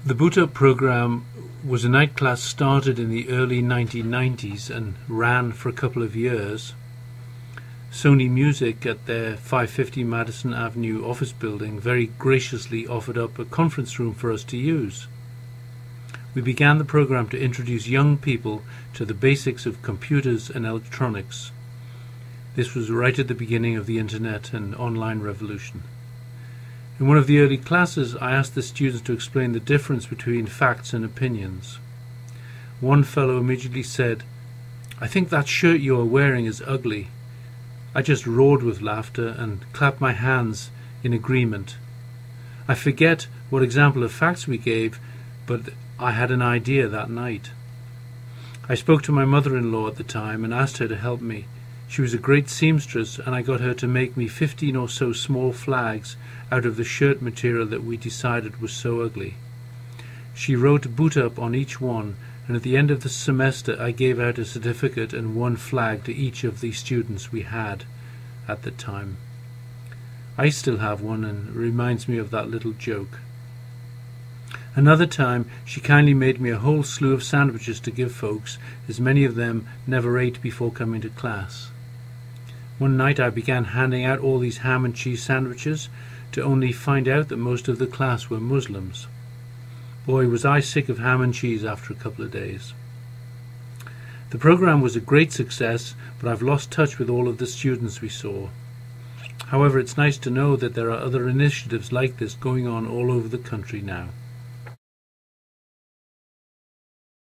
The Boot Up program was a night class started in the early 1990s and ran for a couple of years. Sony Music at their 550 Madison Avenue office building very graciously offered up a conference room for us to use. We began the program to introduce young people to the basics of computers and electronics. This was right at the beginning of the internet and online revolution. In one of the early classes, I asked the students to explain the difference between facts and opinions. One fellow immediately said, "I think that shirt you are wearing is ugly." I just roared with laughter and clapped my hands in agreement. I forget what example of facts we gave, but I had an idea that night. I spoke to my mother-in-law at the time and asked her to help me. She was a great seamstress, and I got her to make me 15 or so small flags out of the shirt material that we decided was so ugly. She wrote "Boot Up" on each one, and at the end of the semester I gave out a certificate and one flag to each of the students we had at the time. I still have one, and it reminds me of that little joke. Another time she kindly made me a whole slew of sandwiches to give folks, as many of them never ate before coming to class. One night I began handing out all these ham and cheese sandwiches, to only find out that most of the class were Muslims. Boy, was I sick of ham and cheese after a couple of days. The program was a great success, but I've lost touch with all of the students we saw. However, it's nice to know that there are other initiatives like this going on all over the country now.